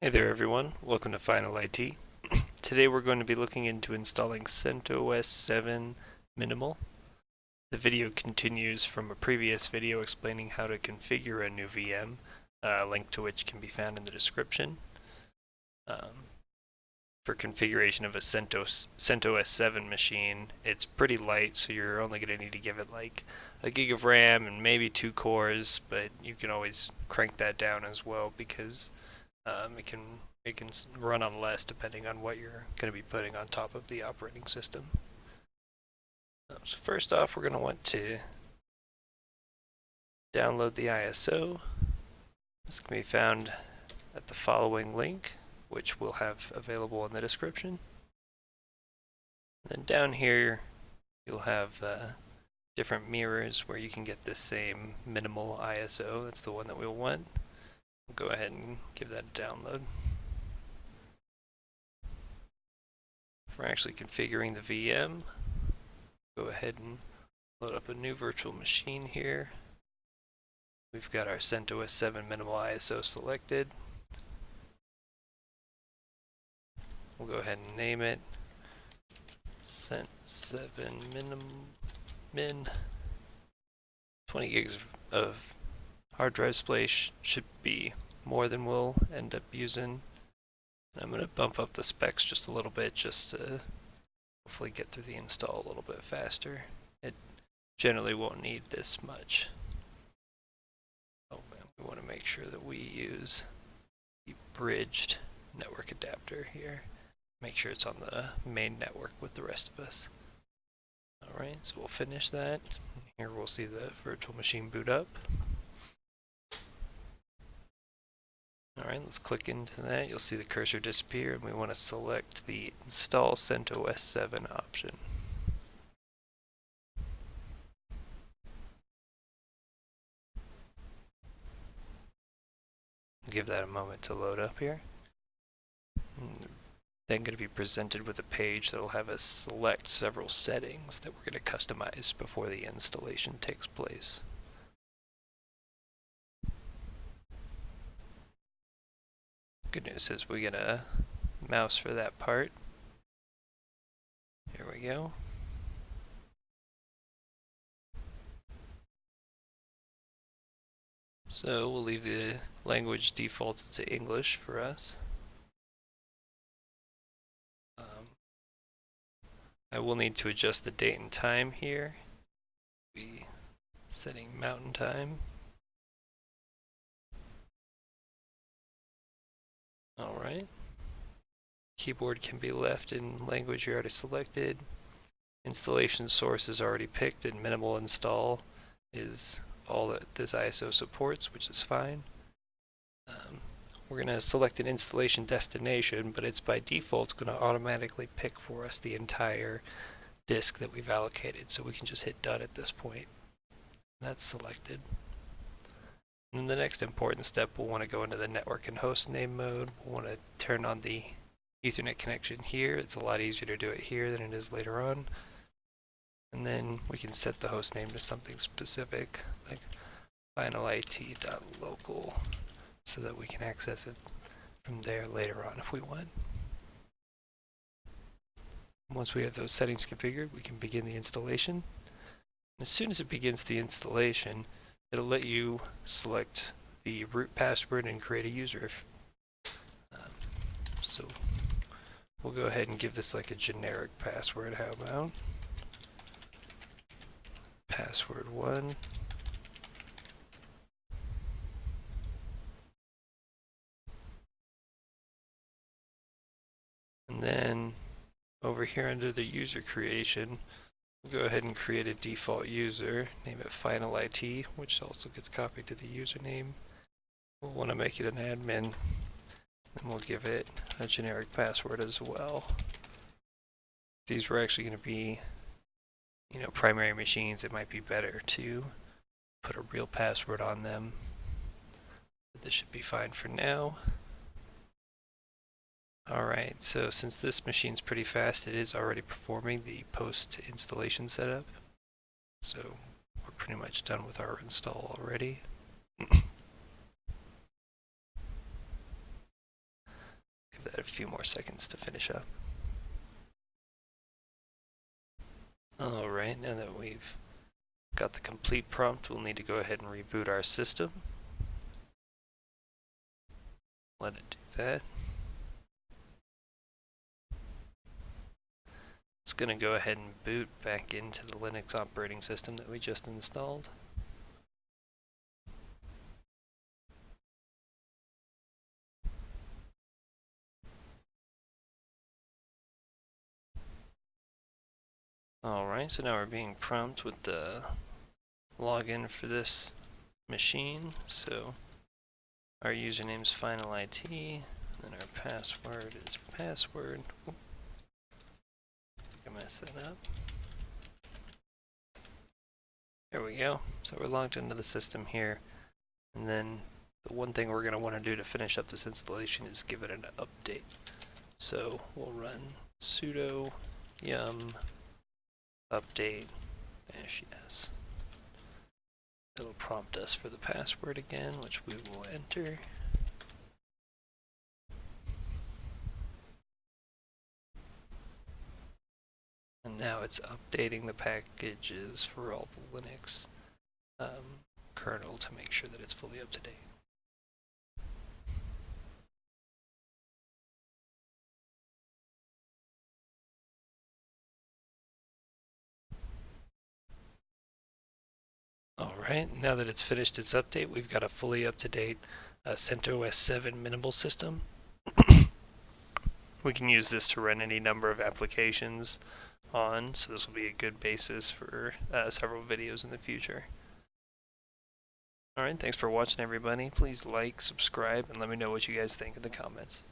Hey there everyone, welcome to Final IT. Today we're going to be looking into installing CentOS 7 Minimal. The video continues from a previous video explaining how to configure a new VM, a link to which can be found in the description. For configuration of a CentOS 7 machine, it's pretty light, so you're only going to need to give it like a gig of RAM and maybe 2 cores, but you can always crank that down as well because it can run on less depending on what you're going to be putting on top of the operating system. So first off, we're going to want to download the ISO. This can be found at the following link, which we'll have available in the description. And then down here, you'll have different mirrors where you can get this same minimal ISO. That's the one that we'll want. We'll go ahead and give that a download. If we're actually configuring the VM, go ahead and load up a new virtual machine here. We've got our CentOS 7 minimal ISO selected. We'll go ahead and name it Cent 7 min. 20 gigs of hard drive space should be more than we'll end up using. I'm going to bump up the specs just a little bit just to hopefully get through the install a little bit faster. It generally won't need this much. Oh man, we want to make sure that we use the bridged network adapter here. Make sure it's on the main network with the rest of us. Alright, so we'll finish that. Here we'll see the virtual machine boot up. Alright, let's click into that. You'll see the cursor disappear, and we want to select the Install CentOS 7 option. Give that a moment to load up here. Then going to be presented with a page that will have us select several settings that we're going to customize before the installation takes place. Good news is we get a mouse for that part. Here we go. So we'll leave the language defaulted to English for us. I will need to adjust the date and time here. Be setting Mountain Time. Alright. Keyboard can be left in language you already selected. Installation source is already picked, and minimal install is all that this ISO supports, which is fine. We're going to select an installation destination, but it's by default going to automatically pick for us the entire disk that we've allocated, so we can just hit done at this point. That's selected. And then the next important step, we'll want to go into the network and host name mode. We'll want to turn on the Ethernet connection here. It's a lot easier to do it here than it is later on. And then we can set the host name to something specific, like finalit.local, so that we can access it from there later on if we want. Once we have those settings configured, we can begin the installation. As soon as it begins the installation, it'll let you select the root password and create a user. So we'll go ahead and give this like a generic password. How about password 1? And then over here under the user creation, we'll go ahead and create a default user, name it finalit, which also gets copied to the username. We'll want to make it an admin, and we'll give it a generic password as well. These were actually going to be, primary machines. It might be better to put a real password on them, but this should be fine for now. Alright, so since this machine's pretty fast, it is already performing the post-installation setup. So we're pretty much done with our install already. few more seconds to finish up. Alright, now that we've got the complete prompt, we'll need to go ahead and reboot our system. Let it do that. It's going to go ahead and boot back into the Linux operating system that we just installed. Alright, so now we're being prompted with the login for this machine. So our username is FinalIT, and our password is password. Oop. I messed that up. There we go. So we're logged into the system here, and then the one thing we're going to want to do to finish up this installation is give it an update. So we'll run sudo yum update -s. It'll prompt us for the password again, which we will enter. And now it's updating the packages for all the Linux kernel to make sure that it's fully up to date. Alright, now that it's finished its update, we've got a fully up-to-date CentOS 7 minimal system. We can use this to run any number of applications on, so this will be a good basis for several videos in the future. Alright, thanks for watching everybody. Please like, subscribe, and let me know what you guys think in the comments.